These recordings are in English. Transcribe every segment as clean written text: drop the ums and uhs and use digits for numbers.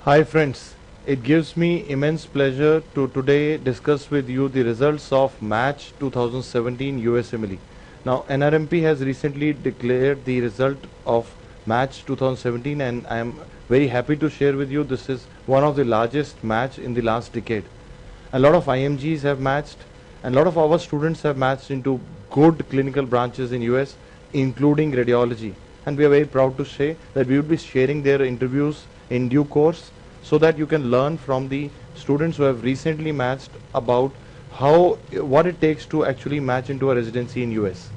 Hi friends, it gives me immense pleasure to today discuss with you the results of Match 2017 USMLE. Now NRMP has recently declared the result of Match 2017 and I am very happy to share with you this is one of the largest match in the last decade. A lot of IMGs have matched and a lot of our students have matched into good clinical branches in US including radiology, and we are very proud to say that we will be sharing their interviews in due course so that you can learn from the students who have recently matched about what it takes to actually match into a residency in US.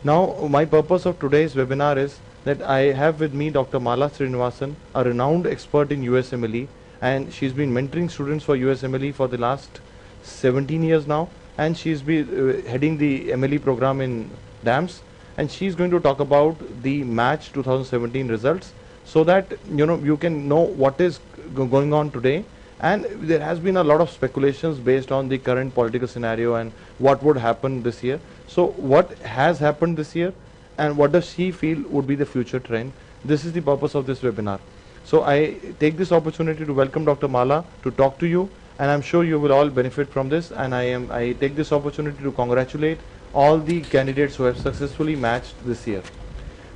Now my purpose of today's webinar is that I have with me Dr. Mala Srinivasan, a renowned expert in USMLE, and she's been mentoring students for USMLE for the last 17 years now, and she's been heading the MLE program in DAMS, and she's going to talk about the Match 2017 results so that you can know what is going on today. And there has been a lot of speculations based on the current political scenario and what would happen this year. So what has happened this year and what does she feel would be the future trend? This is the purpose of this webinar. So I take this opportunity to welcome Dr. Mala to talk to you, and I'm sure you will all benefit from this, and I take this opportunity to congratulate all the candidates who have successfully matched this year.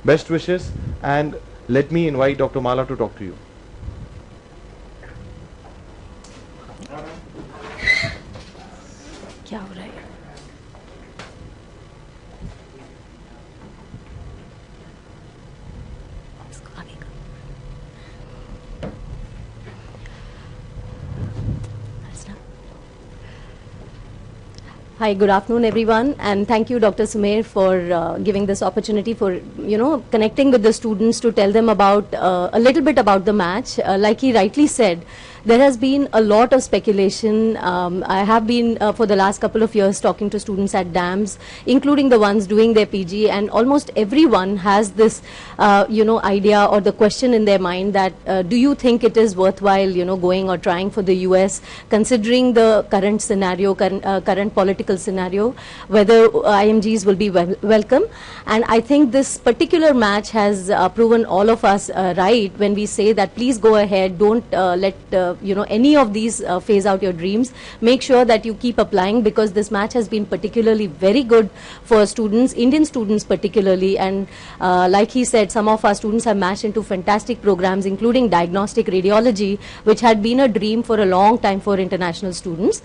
Best wishes, and let me invite Dr. Mala to talk to you. क्या हो रहा है? इसको आगे कर. Hi, good afternoon everyone, and thank you Dr. Sumer for giving this opportunity for connecting with the students to tell them about a little bit about the match. Like he rightly said, there has been a lot of speculation. I have been for the last couple of years talking to students at DAMS, including the ones doing their PG, and almost everyone has this idea or the question in their mind that do you think it is worthwhile going or trying for the US, considering the current scenario, current political scenario, whether IMGs will be welcome. And I think this particular match has proven all of us right when we say that please go ahead, don't let any of these phase out your dreams. Make sure that you keep applying, because this match has been particularly very good for students, Indian students particularly, and like he said, some of our students have matched into fantastic programs including diagnostic radiology, which had been a dream for a long time for international students.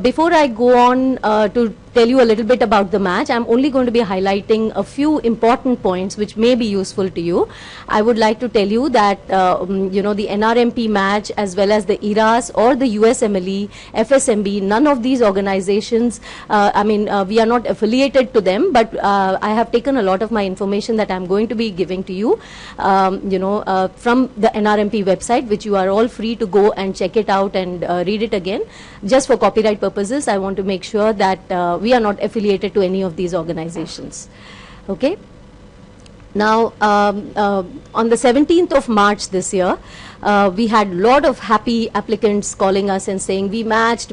Before I go on to tell you a little bit about the match, I'm only going to be highlighting a few important points which may be useful to you. I would like to tell you that the NRMP match as well as the ERAS or the USMLE, FSMB, none of these organizations, we are not affiliated to them, but I have taken a lot of my information that I'm going to be giving to you, from the NRMP website, which you are all free to go and check it out and read it again. Just for copyright purposes, I want to make sure that we are not affiliated to any of these organizations. Okay. Now, on the 17th of March this year, we had a lot of happy applicants calling us and saying we match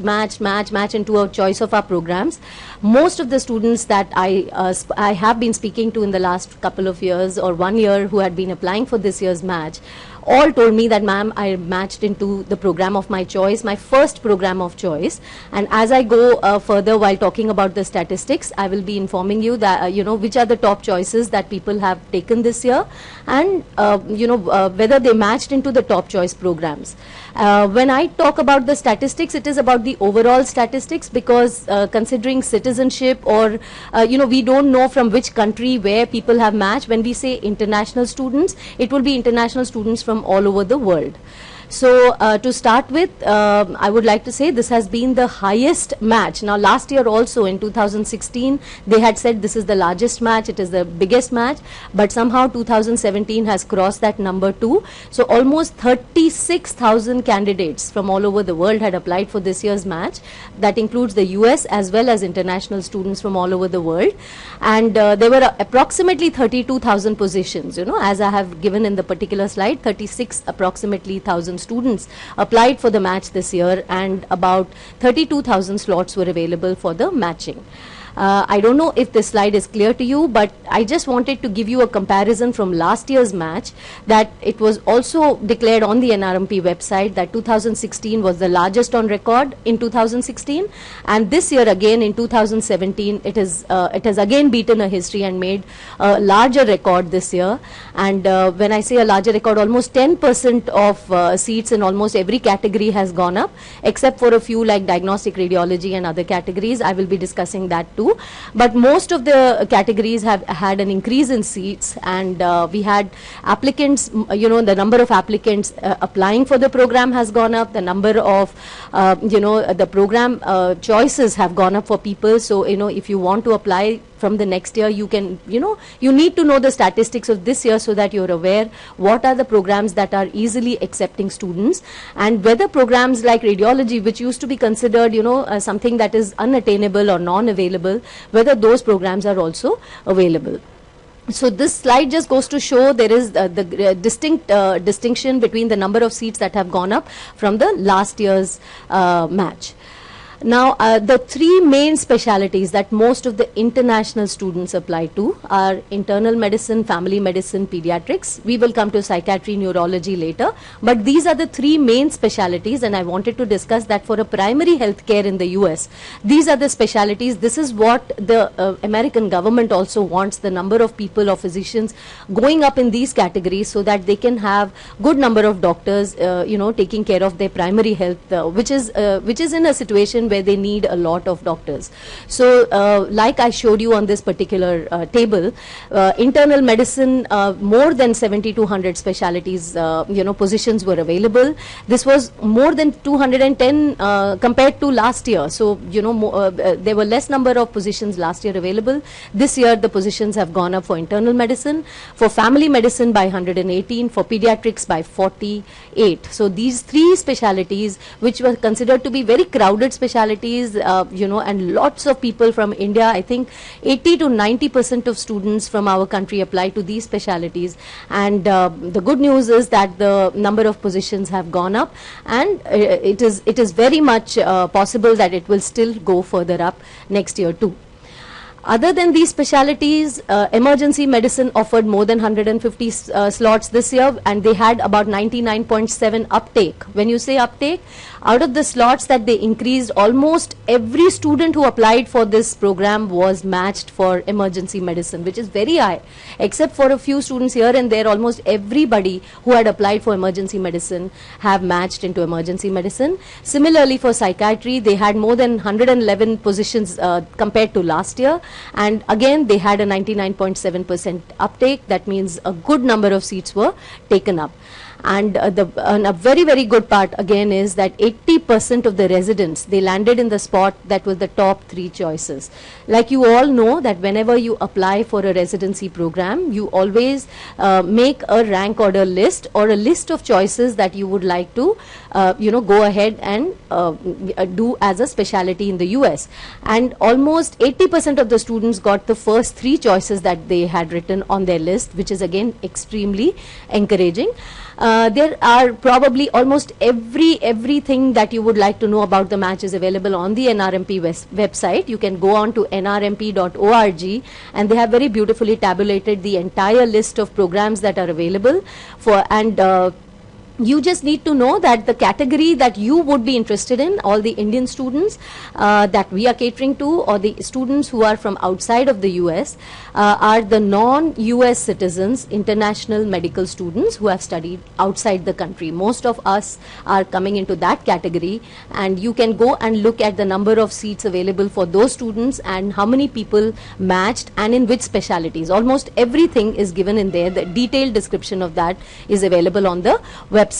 into a choice of our programs. Most of the students that I have been speaking to in the last couple of years or 1 year who had been applying for this year's match all told me that, ma'am, I matched into the program of my choice, my first program of choice. And as I go further while talking about the statistics, I will be informing you that, which are the top choices that people have taken this year, and, whether they matched into the top choice programs. When I talk about the statistics, it is about the overall statistics, because considering citizenship or, we don't know from which country where people have matched. When we say international students, it will be international students from all over the world. So to start with, I would like to say this has been the highest match. Now last year also in 2016, they had said this is the largest match, it is the biggest match, but somehow 2017 has crossed that number too. So almost 36,000 candidates from all over the world had applied for this year's match. That includes the US as well as international students from all over the world. And there were approximately 32,000 positions, as I have given in the particular slide, 36 approximately thousand students applied for the match this year, and about 32,000 slots were available for the matching. I don't know if this slide is clear to you, but I just wanted to give you a comparison from last year's match, that it was also declared on the NRMP website that 2016 was the largest on record in 2016, and this year again in 2017 it has again beaten a history and made a larger record this year. And when I say a larger record, almost 10% of seats in almost every category has gone up, except for a few like diagnostic radiology and other categories. I will be discussing that too. But most of the categories have had an increase in seats, and we had applicants, the number of applicants applying for the program has gone up, the number of, the program choices have gone up for people. So, if you want to apply from the next year, you can, you need to know the statistics of this year so that you're aware what are the programs that are easily accepting students, and whether programs like radiology, which used to be considered, something that is unattainable or non-available, whether those programs are also available. So this slide just goes to show there is the distinct distinction between the number of seats that have gone up from the last year's match. Now, the three main specialities that most of the international students apply to are internal medicine, family medicine, pediatrics. We will come to psychiatry, neurology later, but these are the three main specialities, and I wanted to discuss that for a primary health care in the US. These are the specialities. This is what the American government also wants, the number of people or physicians going up in these categories so that they can have good number of doctors, taking care of their primary health, which is in a situation where they need a lot of doctors. So like I showed you on this particular table, internal medicine, more than 7,200 specialties, positions were available. This was more than 210 compared to last year. So, there were less number of positions last year available. This year the positions have gone up for internal medicine, for family medicine by 118, for pediatrics by 48. So these three specialities, which were considered to be very crowded specialities, and lots of people from India, I think 80 to 90% of students from our country apply to these specialities. And the good news is that the number of positions have gone up, and it is very much possible that it will still go further up next year too. Other than these specialities, emergency medicine offered more than 150 slots this year, and they had about 99.7 uptake. When you say uptake, out of the slots that they increased, almost every student who applied for this program was matched for emergency medicine, which is very high. Except for a few students here and there, almost everybody who had applied for emergency medicine have matched into emergency medicine. Similarly, for psychiatry, they had more than 111 positions compared to last year. And again, they had a 99.7% uptake. That means a good number of seats were taken up. And a very, very good part again is that 80% of the residents, they landed in the spot that was the top three choices. Like you all know that whenever you apply for a residency program, you always make a rank order list or a list of choices that you would like to, go ahead and do as a specialty in the US. And almost 80% of the students got the first three choices that they had written on their list, which is again extremely encouraging. There are probably almost everything that you would like to know about the match is available on the NRMP website. You can go on to nrmp.org, and they have very beautifully tabulated the entire list of programs that are available for, and you just need to know that the category that you would be interested in, all the Indian students that we are catering to, or the students who are from outside of the US, are the non-US citizens, international medical students who have studied outside the country. Most of us are coming into that category, and you can go and look at the number of seats available for those students and how many people matched and in which specialties. Almost everything is given in there. The detailed description of that is available on the website.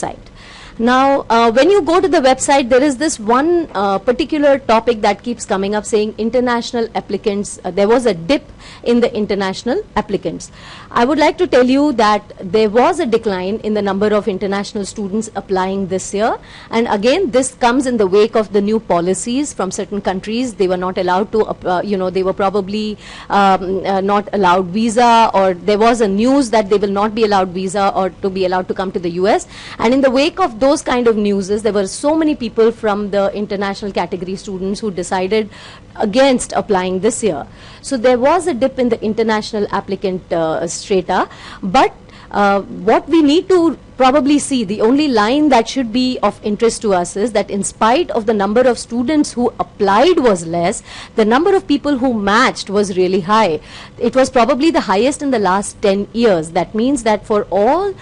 Now, when you go to the website, there is this one particular topic that keeps coming up saying international applicants. There was a dip in the international applicants. I would like to tell you that there was a decline in the number of international students applying this year. And again, this comes in the wake of the new policies from certain countries. They were not allowed to, they were probably not allowed visa, or there was a news that they will not be allowed visa or to be allowed to come to the US. And in the wake of those kind of newses. There were so many people from the international category students who decided against applying this year. So there was a dip in the international applicant strata, but what we need to probably see, the only line that should be of interest to us is that in spite of the number of students who applied was less, the number of people who matched was really high. It was probably the highest in the last 10 years. That means that for all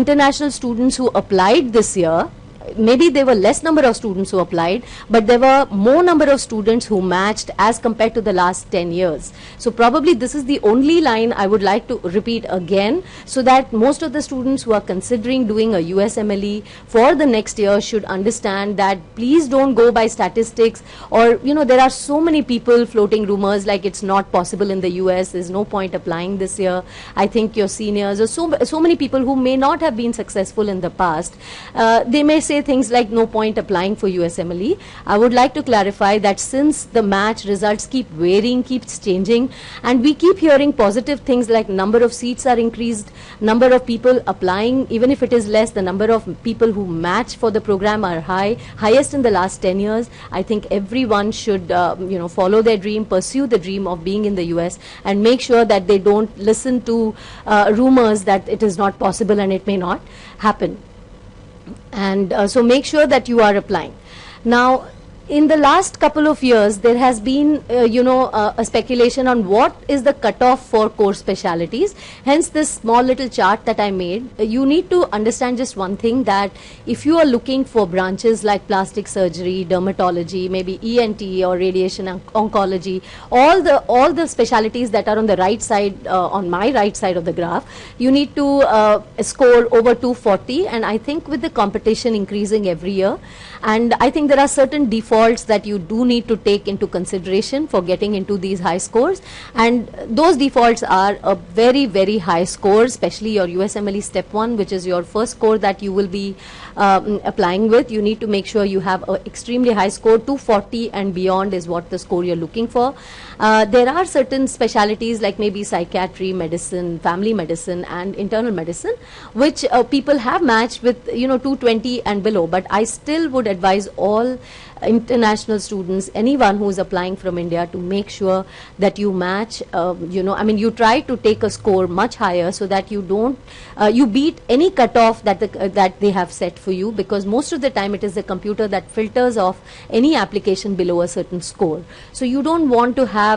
international students who applied this year, maybe there were less number of students who applied, but there were more number of students who matched as compared to the last 10 years. So probably this is the only line I would like to repeat again, so that most of the students who are considering doing a USMLE for the next year should understand that please don't go by statistics, or there are so many people floating rumors like it's not possible in the US, there's no point applying this year. I think your seniors, or so many people who may not have been successful in the past, they may say things like no point applying for USMLE. I would like to clarify that since the match results keep varying, keeps changing, and we keep hearing positive things like number of seats are increased, number of people applying, even if it is less, the number of people who match for the program are highest in the last 10 years. I think everyone should follow their dream, pursue the dream of being in the US, and make sure that they don't listen to rumors that it is not possible and it may not happen. And so make sure that you are applying. Now, in the last couple of years, there has been, a speculation on what is the cutoff for core specialities. Hence, this small little chart that I made. You need to understand just one thing, that if you are looking for branches like plastic surgery, dermatology, maybe ENT or radiation oncology, all the specialities that are on the right side, on my right side of the graph, you need to score over 240. And I think with the competition increasing every year, and I think there are certain defaults that you do need to take into consideration for getting into these high scores, and those defaults are a very, very high score, especially your USMLE step 1, which is your first score that you will be applying with. You need to make sure you have an extremely high score. 240 and beyond is what the score you're looking for. There are certain specialities like maybe psychiatry, medicine, family medicine, and internal medicine, which people have matched with 220 and below, but I still would advise all international students, anyone who is applying from India, to make sure that you match, you try to take a score much higher so that you don't, you beat any cutoff that they have set for you, because most of the time it is the computer that filters off any application below a certain score. So you don't want to have,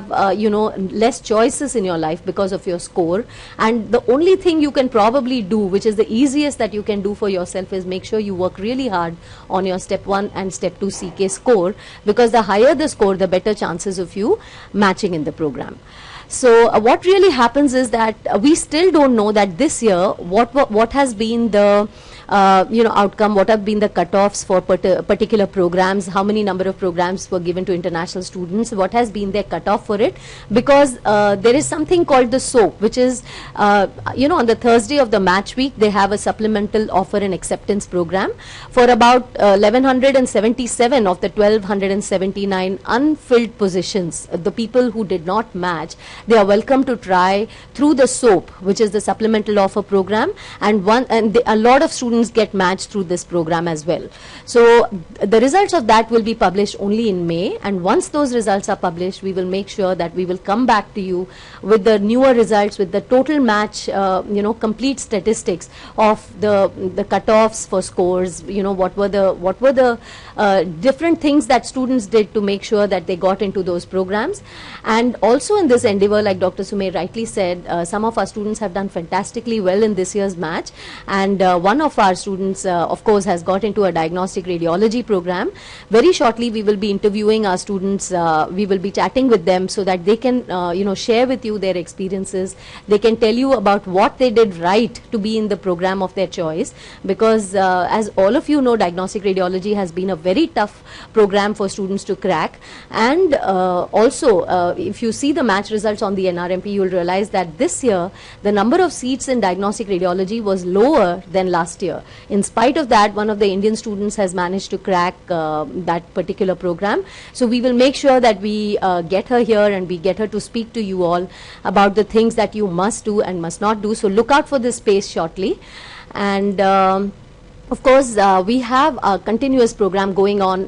less choices in your life because of your score. And the only thing you can probably do, which is the easiest that you can do for yourself, is make sure you work really hard on your step 1 and step 2 CK score, because the higher the score, the better chances of you matching in the program. So what really happens is that we still don't know that this year what has been the outcome, what have been the cutoffs for particular programs, how many number of programs were given to international students, what has been their cutoff for it, because there is something called the SOAP, which is, on the Thursday of the match week, they have a supplemental offer and acceptance program for about 1177 of the 1279 unfilled positions. The people who did not match, they are welcome to try through the SOAP, which is the supplemental offer program, and a lot of students get matched through this program as well. So the results of that will be published only in May, and once those results are published, we will make sure that we will come back to you with the newer results, with the total match, complete statistics of the cutoffs for scores, what were the different things that students did to make sure that they got into those programs. And also in this endeavor, like Dr. Sumer rightly said, some of our students have done fantastically well in this year's match, and one of our students, of course, has got into a diagnostic radiology program. Very shortly, we will be interviewing our students. We will be chatting with them so that they can, share with you their experiences. They can tell you about what they did right to be in the program of their choice, because as all of you know, diagnostic radiology has been a very tough program for students to crack. And also, if you see the match results on the NRMP, you will realize that this year, the number of seats in diagnostic radiology was lower than last year. In spite of that, one of the Indian students has managed to crack that particular program. So we will make sure that we get her here and we get her to speak to you all about the things that you must do and must not do. So look out for this space shortly. And Of course, we have a continuous program going on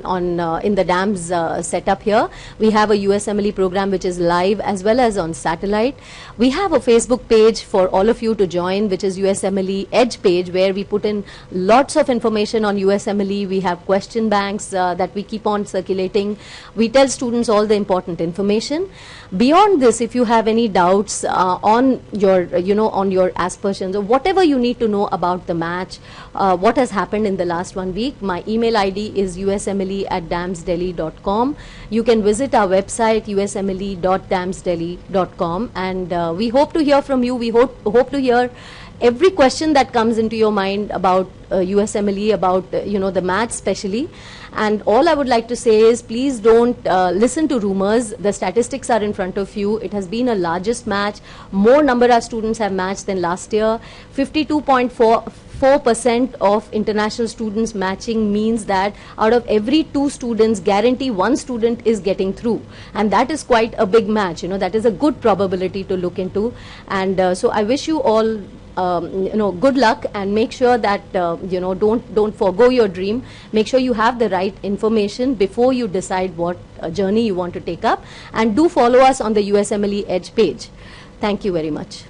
in the DAMS setup here. We have a USMLE program which is live as well as on satellite. We have a Facebook page for all of you to join, which is USMLE Edge page, where we put in lots of information on USMLE. We have question banks that we keep on circulating. We tell students all the important information. Beyond this, if you have any doubts on your, on your aspersions or whatever you need to know about the match, what has happened in the last 1 week, my email ID is usmle@damsdelhi.com. You can visit our website usmle.damsdelhi.com, and we hope to hear from you. We hope to hear every question that comes into your mind about USMLE, about the match especially. And all I would like to say is, please don't listen to rumors. The statistics are in front of you. It has been a largest match. More number of students have matched than last year. 52.4% of international students matching means that out of every 2 students, guarantee 1 student is getting through, and that is quite a big match. That is a good probability to look into. And so I wish you all good luck, and make sure that don't forgo your dream. Make sure you have the right information before you decide what journey you want to take up, and do follow us on the USMLE Edge page. Thank you very much.